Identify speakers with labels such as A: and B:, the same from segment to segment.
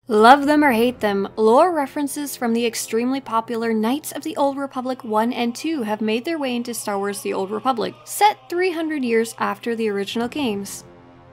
A: Love them or hate them, lore references from the extremely popular Knights of the Old Republic 1 and 2 have made their way into Star Wars The Old Republic, set 300 years after the original games.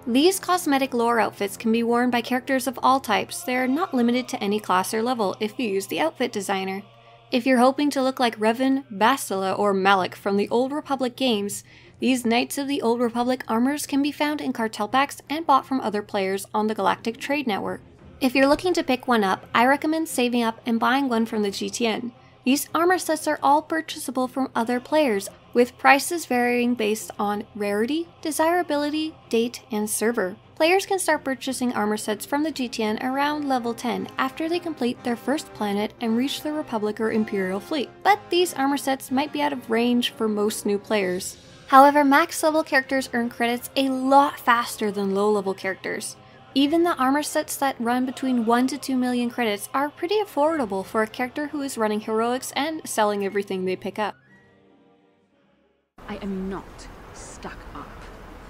A: These cosmetic lore outfits can be worn by characters of all types. They are not limited to any class or level if you use the outfit designer. If you're hoping to look like Revan, Bastila, or Malak from the Old Republic games, these Knights of the Old Republic armors can be found in cartel packs and bought from other players on the Galactic Trade Network. If you're looking to pick one up, I recommend saving up and buying one from the GTN. These armor sets are all purchasable from other players, with prices varying based on rarity, desirability, date, and server. Players can start purchasing armor sets from the GTN around level 10 after they complete their first planet and reach the Republic or Imperial fleet, but these armor sets might be out of range for most new players. However, max level characters earn credits a lot faster than low level characters. Even the armor sets that run between 1 to 2 million credits are pretty affordable for a character who is running heroics and selling everything they pick up.
B: I am not stuck up.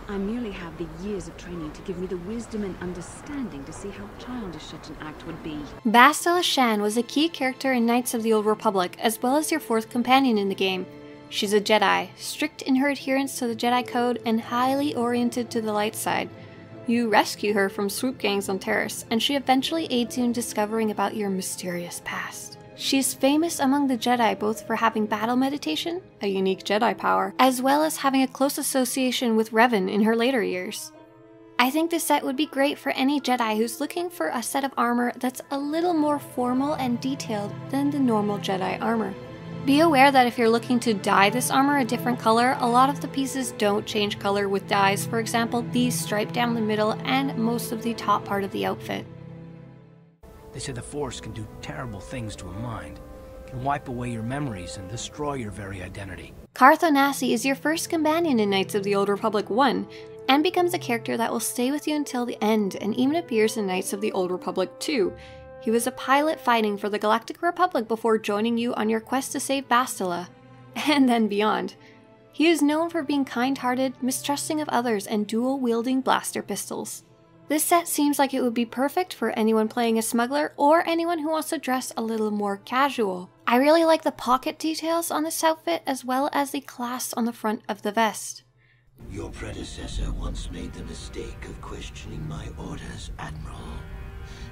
B: I merely have the years of training to give me the wisdom and understanding to see how childish such an act would be.
A: Bastila Shan was a key character in Knights of the Old Republic, as well as your fourth companion in the game. She's a Jedi, strict in her adherence to the Jedi Code and highly oriented to the light side. You rescue her from swoop gangs on Taris, and she eventually aids you in discovering about your mysterious past. She's famous among the Jedi both for having battle meditation, a unique Jedi power, as well as having a close association with Revan in her later years. I think this set would be great for any Jedi who's looking for a set of armor that's a little more formal and detailed than the normal Jedi armor. Be aware that if you're looking to dye this armor a different color, a lot of the pieces don't change color with dyes. For example, these stripe down the middle and most of the top part of the outfit.
C: They say the Force can do terrible things to a mind. It can wipe away your memories and destroy your very identity.
A: Carth Onasi is your first companion in Knights of the Old Republic 1, and becomes a character that will stay with you until the end, and even appears in Knights of the Old Republic 2. He was a pilot fighting for the Galactic Republic before joining you on your quest to save Bastilla, and then beyond. He is known for being kind-hearted, mistrusting of others, and dual-wielding blaster pistols. This set seems like it would be perfect for anyone playing a smuggler or anyone who wants to dress a little more casual. I really like the pocket details on this outfit as well as the clasp on the front of the vest.
D: Your predecessor once made the mistake of questioning my orders, Admiral.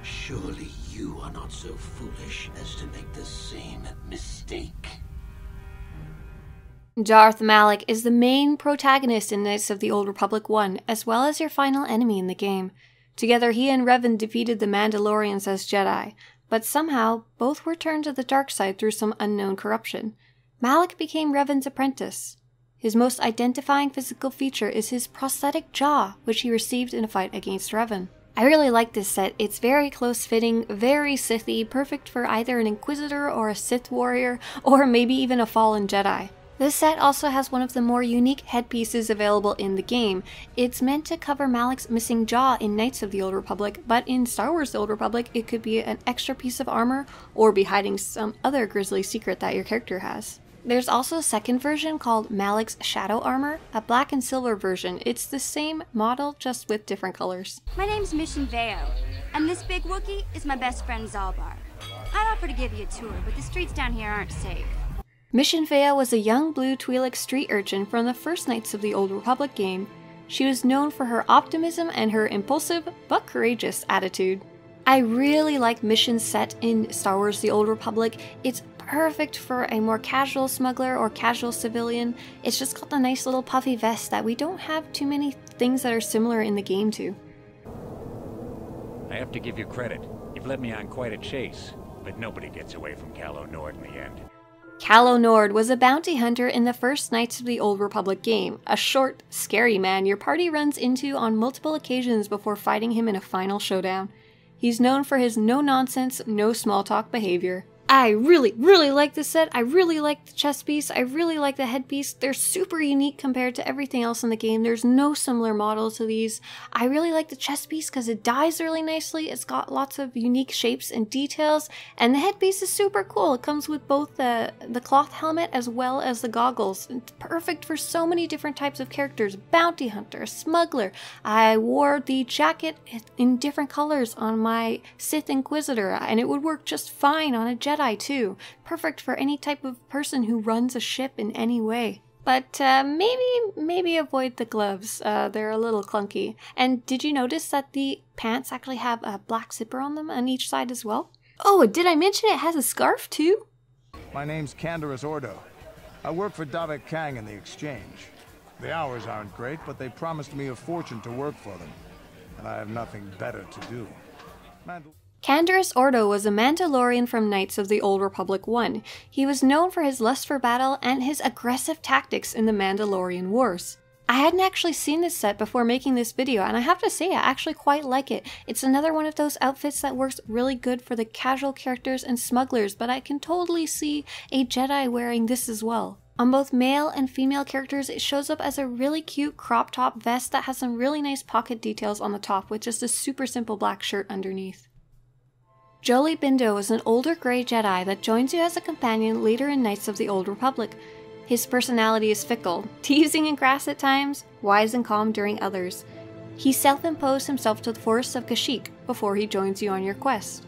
D: Surely you are not so foolish as to make the same mistake.
A: Darth Malak is the main protagonist in Knights of the Old Republic 1, as well as your final enemy in the game. Together he and Revan defeated the Mandalorians as Jedi, but somehow both were turned to the dark side through some unknown corruption. Malak became Revan's apprentice. His most identifying physical feature is his prosthetic jaw, which he received in a fight against Revan. I really like this set. It's very close-fitting, very Sithy, perfect for either an Inquisitor or a Sith warrior, or maybe even a fallen Jedi. This set also has one of the more unique headpieces available in the game. It's meant to cover Malak's missing jaw in Knights of the Old Republic, but in Star Wars The Old Republic it could be an extra piece of armor, or be hiding some other grisly secret that your character has. There's also a second version called Malak's Shadow Armor, a black and silver version. It's the same model, just with different colors.
E: My name's Mission Veo, and this big Wookiee is my best friend Zalbar. I'd offer to give you a tour, but the streets down here aren't safe.
A: Mission Veo was a young blue Twi'lek street urchin from the first Knights of the Old Republic game. She was known for her optimism and her impulsive, but courageous attitude. I really like Mission's set in Star Wars The Old Republic. It's perfect for a more casual smuggler or casual civilian. It's just got the nice little puffy vest that we don't have too many things that are similar in the game to.
F: I have to give you credit. You've led me on quite a chase, but nobody gets away from Calo Nord in the end.
A: Calo Nord was a bounty hunter in the first Knights of the Old Republic game, a short, scary man your party runs into on multiple occasions before fighting him in a final showdown. He's known for his no-nonsense, no-small-talk behavior. I really, really like this set. I really like the chest piece. I really like the headpiece. They're super unique compared to everything else in the game. There's no similar model to these. I really like the chest piece because it dies really nicely. It's got lots of unique shapes and details. And the headpiece is super cool. It comes with both the cloth helmet as well as the goggles. It's perfect for so many different types of characters. Bounty hunter, smuggler. I wore the jacket in different colors on my Sith Inquisitor, and it would work just fine on a Jedi too. Perfect for any type of person who runs a ship in any way. But maybe avoid the gloves. They're a little clunky. And did you notice that the pants actually have a black zipper on them on each side as well? Oh, did I mention it has a scarf too?
G: My name's Canderous Ordo. I work for Davik Kang in the Exchange. The hours aren't great, but they promised me a fortune to work for them. And I have nothing better to do.
A: Canderous Ordo was a Mandalorian from Knights of the Old Republic 1. He was known for his lust for battle and his aggressive tactics in the Mandalorian Wars. I hadn't actually seen this set before making this video, and I have to say I actually quite like it. It's another one of those outfits that works really good for the casual characters and smugglers, but I can totally see a Jedi wearing this as well. On both male and female characters, it shows up as a really cute crop top vest that has some really nice pocket details on the top with just a super simple black shirt underneath. Jolee Bindo is an older grey Jedi that joins you as a companion later in Knights of the Old Republic. His personality is fickle, teasing and crass at times, wise and calm during others. He self-imposed himself to the forests of Kashyyyk before he joins you on your quest.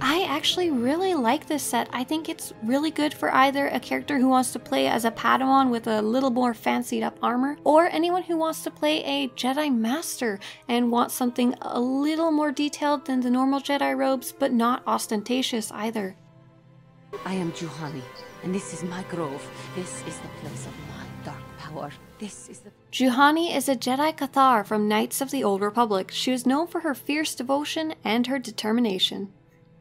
A: I actually really like this set. I think it's really good for either a character who wants to play as a Padawan with a little more fancied up armor, or anyone who wants to play a Jedi Master and wants something a little more detailed than the normal Jedi robes, but not ostentatious either.
B: I am Juhani, and this is my grove. This is the place of my dark power. This is the...
A: Juhani is a Jedi KOTOR from Knights of the Old Republic. She was known for her fierce devotion and her determination.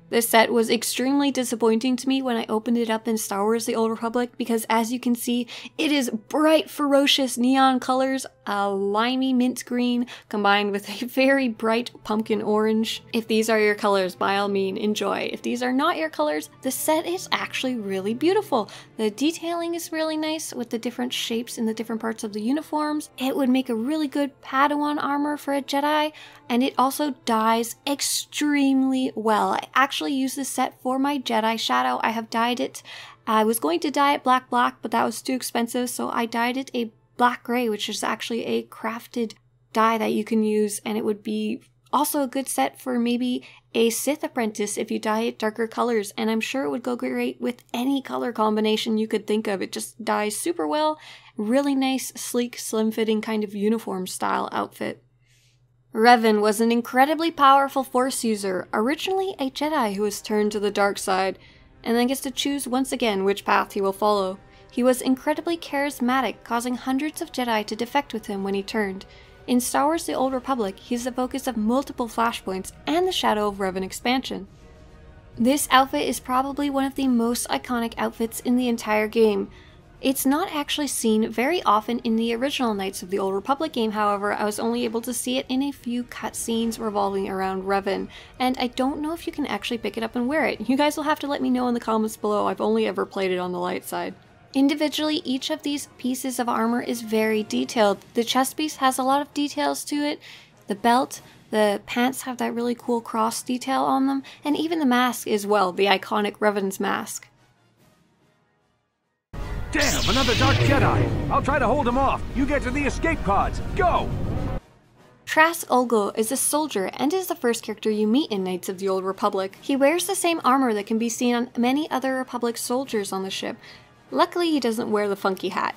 A: This set was extremely disappointing to me when I opened it up in Star Wars The Old Republic because, as you can see, it is bright, ferocious neon colors, a limey mint green combined with a very bright pumpkin orange. If these are your colors, by all means, enjoy. If these are not your colors, the set is actually really beautiful. The detailing is really nice with the different shapes in the different parts of the uniforms. It would make a really good Padawan armor for a Jedi, and it also dyes extremely well. I actually use this set for my Jedi Shadow. I have dyed it. I was going to dye it black, but that was too expensive, so I dyed it a black gray, which is actually a crafted dye that you can use, and it would be also a good set for maybe a Sith apprentice if you dye it darker colors, and I'm sure it would go great with any color combination you could think of. It just dyes super well. Really nice, sleek, slim-fitting kind of uniform style outfit. Revan was an incredibly powerful Force user, originally a Jedi who was turned to the dark side, and then gets to choose once again which path he will follow. He was incredibly charismatic, causing hundreds of Jedi to defect with him when he turned. In Star Wars The Old Republic, he's the focus of multiple flashpoints and the Shadow of Revan expansion. This outfit is probably one of the most iconic outfits in the entire game. It's not actually seen very often in the original Knights of the Old Republic game, however. I was only able to see it in a few cutscenes revolving around Revan, and I don't know if you can actually pick it up and wear it. You guys will have to let me know in the comments below. I've only ever played it on the light side. Individually, each of these pieces of armor is very detailed. The chest piece has a lot of details to it, the belt, the pants have that really cool cross detail on them, and even the mask as well, the iconic Revan's mask.
C: Damn, another Dark Jedi! I'll try to hold him off. You get to the escape pods. Go!
A: Trask Ulgo is a soldier and is the first character you meet in Knights of the Old Republic. He wears the same armor that can be seen on many other Republic soldiers on the ship. Luckily, he doesn't wear the funky hat.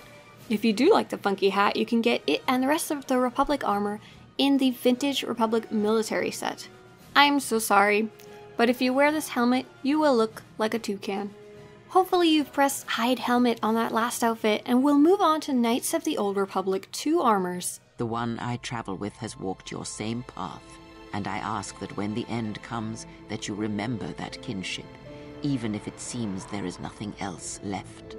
A: If you do like the funky hat, you can get it and the rest of the Republic armor in the Vintage Republic military set. I'm so sorry, but if you wear this helmet, you will look like a toucan. Hopefully you've pressed hide helmet on that last outfit, and we'll move on to Knights of the Old Republic 2 armors.
H: The one I travel with has walked your same path, and I ask that when the end comes, that you remember that kinship, even if it seems there is nothing else left.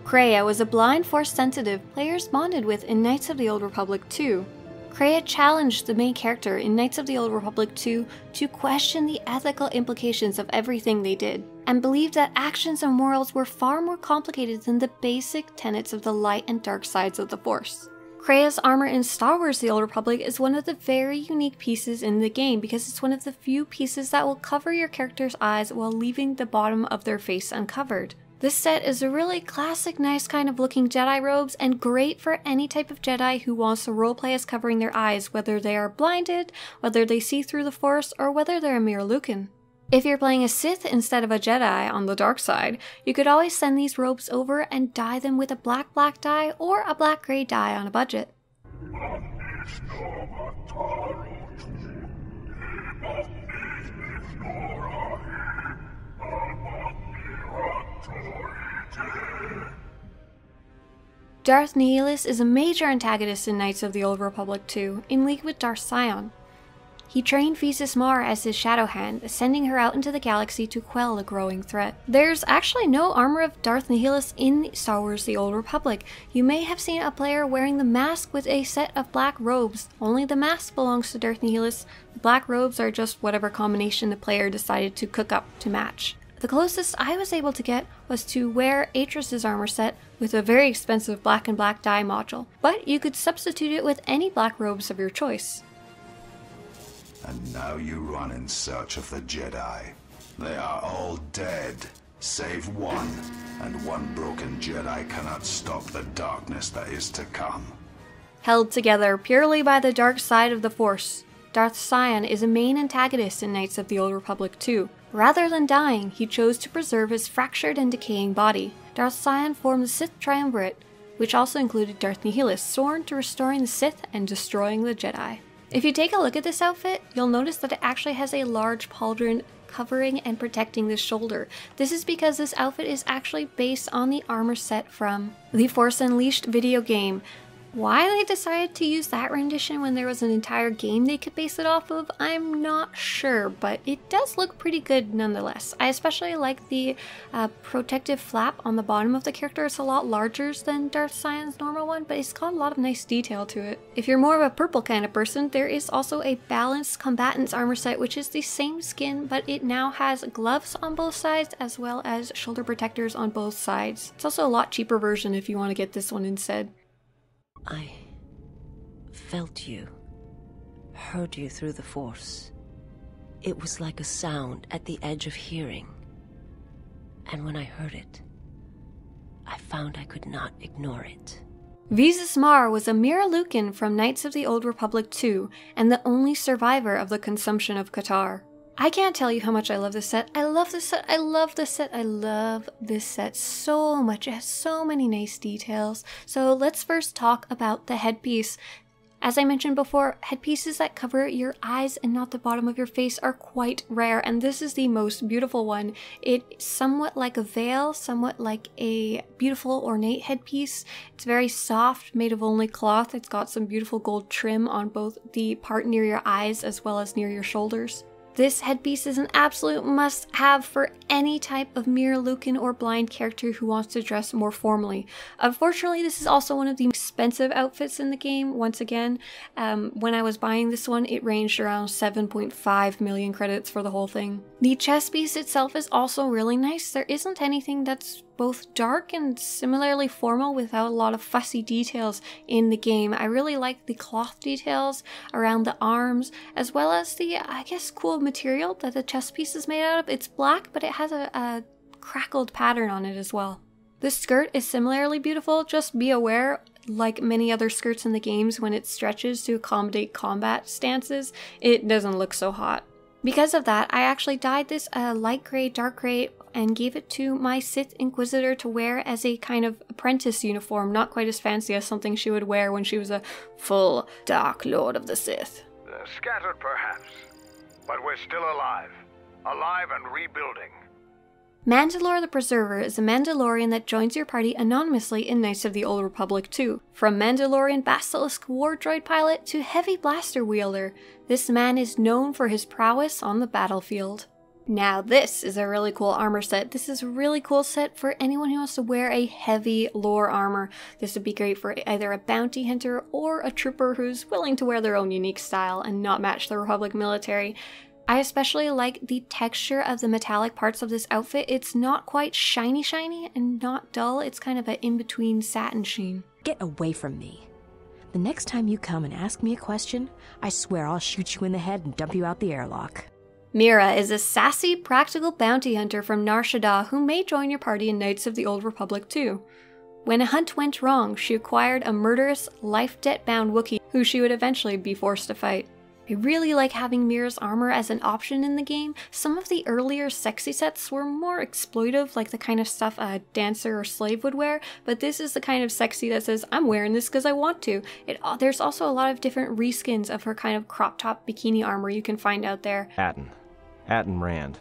A: Kreia was a blind Force sensitive players bonded with in Knights of the Old Republic 2. Kreia challenged the main character in Knights of the Old Republic 2 to question the ethical implications of everything they did, and believed that actions and morals were far more complicated than the basic tenets of the light and dark sides of the Force. Kreia's armor in Star Wars The Old Republic is one of the very unique pieces in the game because it's one of the few pieces that will cover your character's eyes while leaving the bottom of their face uncovered. This set is a really classic, nice kind of looking Jedi robes and great for any type of Jedi who wants to roleplay as covering their eyes, whether they are blinded, whether they see through the Force, or whether they're a mere Lucan. If you're playing a Sith instead of a Jedi on the dark side, you could always send these robes over and dye them with a black dye or a black-gray dye on a budget. Darth Nihilus is a major antagonist in Knights of the Old Republic 2, in league with Darth Sion. He trained Marr as his shadow hand, sending her out into the galaxy to quell a growing threat. There's actually no armor of Darth Nihilus in Star Wars The Old Republic. You may have seen a player wearing the mask with a set of black robes. Only the mask belongs to Darth Nihilus. The black robes are just whatever combination the player decided to cook up to match. The closest I was able to get was to wear Atris Armor Set with a very expensive black and black dye module, but you could substitute it with any black robes of your choice.
I: And now you run in search of the Jedi. They are all dead, save one, and one broken Jedi cannot stop the darkness that is to come.
A: Held together purely by the dark side of the Force, Darth Sion is a main antagonist in Knights of the Old Republic 2. Rather than dying, he chose to preserve his fractured and decaying body. Darth Sion formed the Sith Triumvirate, which also included Darth Nihilus, sworn to restoring the Sith and destroying the Jedi. If you take a look at this outfit, you'll notice that it actually has a large pauldron covering and protecting the shoulder. This is because this outfit is actually based on the armor set from the Force Unleashed video game. Why they decided to use that rendition when there was an entire game they could base it off of, I'm not sure, but it does look pretty good nonetheless. I especially like the protective flap on the bottom of the character. It's a lot larger than Darth Sion's normal one, but it's got a lot of nice detail to it. If you're more of a purple kind of person, there is also a balanced combatant's armor set, which is the same skin, but it now has gloves on both sides as well as shoulder protectors on both sides. It's also a lot cheaper version if you want to get this one instead.
J: I felt you, heard you through the Force. It was like a sound at the edge of hearing. And when I heard it, I found I could not ignore it.
A: Marr was a Mira Lucan from Knights of the Old Republic 2, and the only survivor of the consumption of KOTOR. I can't tell you how much I love this set. I love this set. I love this set. I love this set so much. It has so many nice details. So let's first talk about the headpiece. As I mentioned before, headpieces that cover your eyes and not the bottom of your face are quite rare, and this is the most beautiful one. It's somewhat like a veil, somewhat like a beautiful ornate headpiece. It's very soft, made of only cloth. It's got some beautiful gold trim on both the part near your eyes as well as near your shoulders. This headpiece is an absolute must-have for any type of Mira Lucan or blind character who wants to dress more formally. Unfortunately, this is also one of the expensive outfits in the game. Once again, when I was buying this one, it ranged around 7.5 million credits for the whole thing. The chest piece itself is also really nice. There isn't anything that's both dark and similarly formal without a lot of fussy details in the game. I really like the cloth details around the arms, as well as the, I guess, cool material that the chest piece is made out of. It's black, but it has a crackled pattern on it as well. This skirt is similarly beautiful. Just be aware, like many other skirts in the games, when it stretches to accommodate combat stances, it doesn't look so hot. Because of that, I actually dyed this light gray, dark gray, and gave it to my Sith Inquisitor to wear as a kind of apprentice uniform, not quite as fancy as something she would wear when she was a full Dark Lord of the Sith.
G: Scattered perhaps, but we're still alive. Alive and rebuilding.
A: Mandalore the Preserver is a Mandalorian that joins your party anonymously in Knights of the Old Republic 2. From Mandalorian Basilisk war droid pilot to heavy blaster wielder, this man is known for his prowess on the battlefield. Now this is a really cool armor set. This is a really cool set for anyone who wants to wear a heavy lore armor. This would be great for either a bounty hunter or a trooper who's willing to wear their own unique style and not match the Republic military. I especially like the texture of the metallic parts of this outfit. It's not quite shiny and not dull. It's kind of an in-between satin sheen.
K: Get away from me. The next time you come and ask me a question, I swear I'll shoot you in the head and dump you out the airlock.
A: Mira is a sassy, practical bounty hunter from Nar Shaddaa who may join your party in Knights of the Old Republic too. When a hunt went wrong, she acquired a murderous, life-debt-bound Wookiee who she would eventually be forced to fight. I really like having Mira's armor as an option in the game. Some of the earlier sexy sets were more exploitive, like the kind of stuff a dancer or slave would wear, but this is the kind of sexy that says, I'm wearing this because I want to. There's also a lot of different reskins of her kind of crop top bikini armor you can find out there.
L: Atton Rand.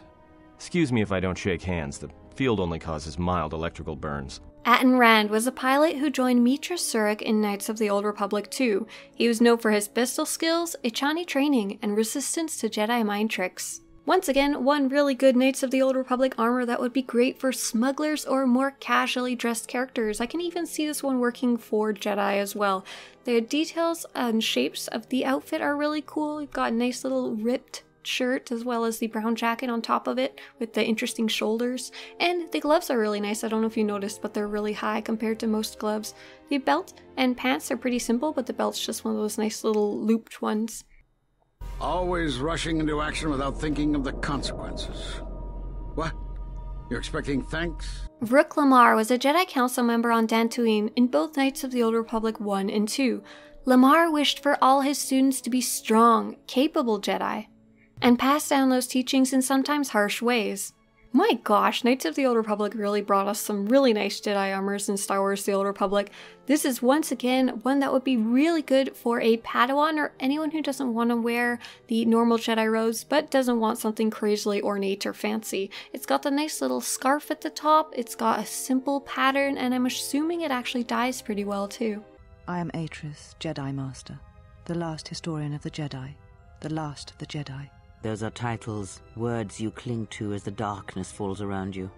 L: Excuse me if I don't shake hands, the field only causes mild electrical burns.
A: Atton Rand was a pilot who joined Mitra Surik in Knights of the Old Republic 2. He was known for his pistol skills, Ichani training, and resistance to Jedi mind tricks. Once again, one really good Knights of the Old Republic armor that would be great for smugglers or more casually dressed characters. I can even see this one working for Jedi as well. The details and shapes of the outfit are really cool. You've got a nice little ripped shirt as well as the brown jacket on top of it with the interesting shoulders, and the gloves are really nice. I don't know if you noticed, but they're really high compared to most gloves. The belt and pants are pretty simple, but the belt's just one of those nice little looped ones.
M: Always rushing into action without thinking of the consequences. What? You're expecting thanks?
A: Vrook Lamar was a Jedi Council member on Dantooine in both Knights of the Old Republic 1 and 2. Lamar wished for all his students to be strong, capable Jedi, and pass down those teachings in sometimes harsh ways. My gosh, Knights of the Old Republic really brought us some really nice Jedi armors in Star Wars The Old Republic. This is once again one that would be really good for a Padawan or anyone who doesn't want to wear the normal Jedi robes but doesn't want something crazily ornate or fancy. It's got the nice little scarf at the top, it's got a simple pattern, and I'm assuming it actually dyes pretty well too.
N: I am Atris, Jedi Master, the last historian of the Jedi, the last of the Jedi.
H: Those are titles, words you cling to as the darkness falls around you.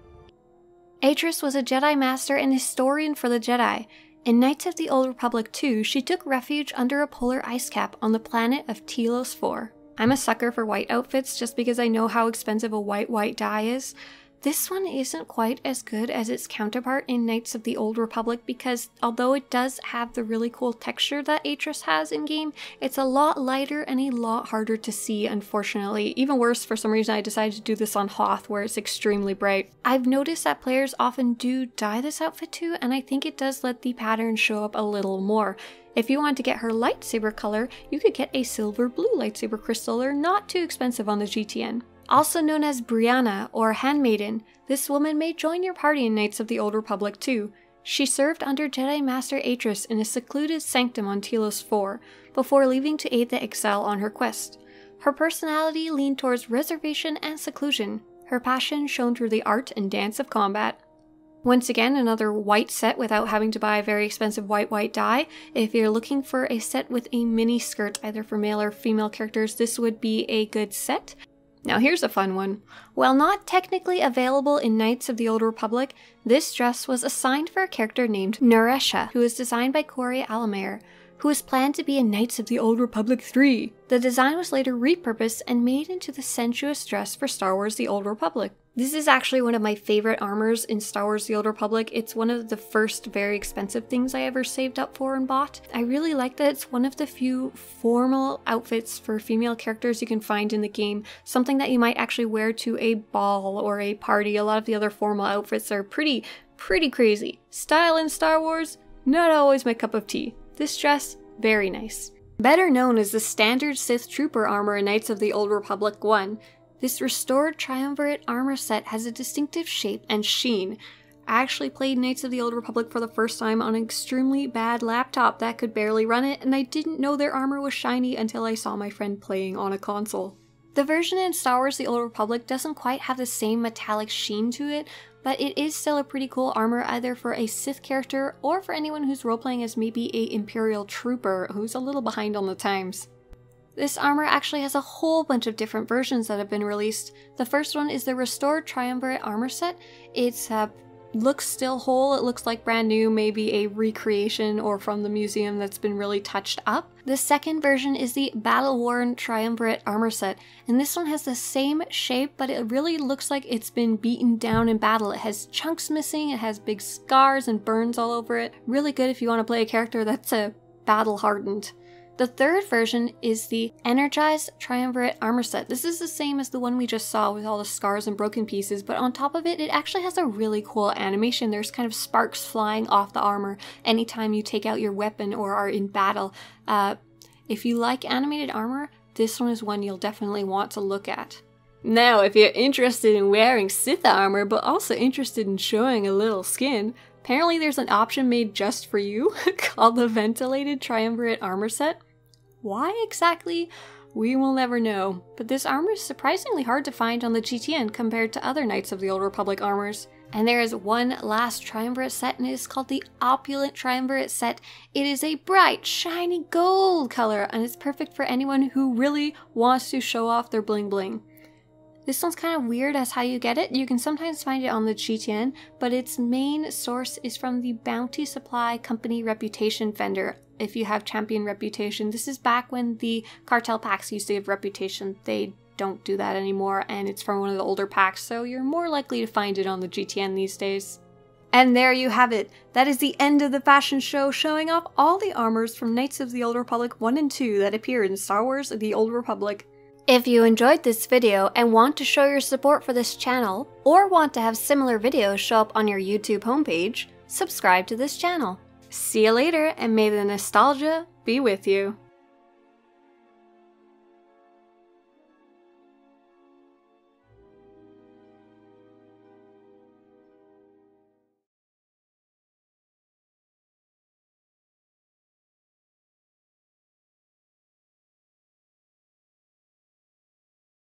A: Atris was a Jedi Master and historian for the Jedi. In Knights of the Old Republic 2, she took refuge under a polar ice cap on the planet of Telos 4. I'm a sucker for white outfits just because I know how expensive a white dye is. This one isn't quite as good as its counterpart in Knights of the Old Republic because although it does have the really cool texture that Atris has in-game, it's a lot lighter and a lot harder to see, unfortunately. Even worse, for some reason I decided to do this on Hoth where it's extremely bright. I've noticed that players often do dye this outfit too, and I think it does let the pattern show up a little more. If you want to get her lightsaber color, you could get a silver blue lightsaber crystal. They're not too expensive on the GTN. Also known as Brianna or Handmaiden, this woman may join your party in Knights of the Old Republic too. She served under Jedi Master Atris in a secluded sanctum on Telos 4, before leaving to aid the exile on her quest. Her personality leaned towards reservation and seclusion, her passion shone through the art and dance of combat. Once again, another white set without having to buy a very expensive white dye. If you're looking for a set with a mini skirt, either for male or female characters, this would be a good set. Now here's a fun one. While not technically available in Knights of the Old Republic, this dress was assigned for a character named Naresha, who was designed by Corey Alamare, who was planned to be in Knights of the Old Republic 3. The design was later repurposed and made into the sensuous dress for Star Wars The Old Republic. This is actually one of my favorite armors in Star Wars The Old Republic. It's one of the first very expensive things I ever saved up for and bought. I really like that it's one of the few formal outfits for female characters you can find in the game. Something that you might actually wear to a ball or a party. A lot of the other formal outfits are pretty crazy. Style in Star Wars, not always my cup of tea. This dress, very nice. Better known as the standard Sith Trooper armor in Knights of the Old Republic 1, this restored triumvirate armor set has a distinctive shape and sheen. I actually played Knights of the Old Republic for the first time on an extremely bad laptop that could barely run it, and I didn't know their armor was shiny until I saw my friend playing on a console. The version in Star Wars The Old Republic doesn't quite have the same metallic sheen to it, but it is still a pretty cool armor either for a Sith character or for anyone who's roleplaying as maybe a Imperial trooper who's a little behind on the times. This armor actually has a whole bunch of different versions that have been released. The first one is the Restored Triumvirate Armor Set. It's looks still whole, it looks like brand new, maybe a recreation or from the museum that's been really touched up. The second version is the Battle-Worn Triumvirate Armor Set, and this one has the same shape, but it really looks like it's been beaten down in battle. It has chunks missing, it has big scars and burns all over it. Really good if you want to play a character that's battle-hardened. The third version is the Energized Triumvirate Armor Set. This is the same as the one we just saw with all the scars and broken pieces, but on top of it, it actually has a really cool animation. There's kind of sparks flying off the armor anytime you take out your weapon or are in battle. If you like animated armor, this one is one you'll definitely want to look at. Now, if you're interested in wearing Sith armor, but also interested in showing a little skin, apparently there's an option made just for you called the Ventilated Triumvirate Armor Set. Why exactly? We will never know, but this armor is surprisingly hard to find on the GTN compared to other Knights of the Old Republic armors. And there is one last Triumvirate set, and it is called the Opulent Triumvirate Set. It is a bright, shiny gold color, and it's perfect for anyone who really wants to show off their bling bling. This one's kind of weird as how you get it. You can sometimes find it on the GTN, but its main source is from the Bounty Supply Company Reputation Vendor. If you have Champion Reputation, this is back when the cartel packs used to give Reputation. They don't do that anymore, and it's from one of the older packs, so you're more likely to find it on the GTN these days. And there you have it. That is the end of the fashion show, showing off all the armors from Knights of the Old Republic 1 and 2 that appear in Star Wars The Old Republic. If you enjoyed this video and want to show your support for this channel, or want to have similar videos show up on your YouTube homepage, subscribe to this channel. See you later, and may the nostalgia be with you.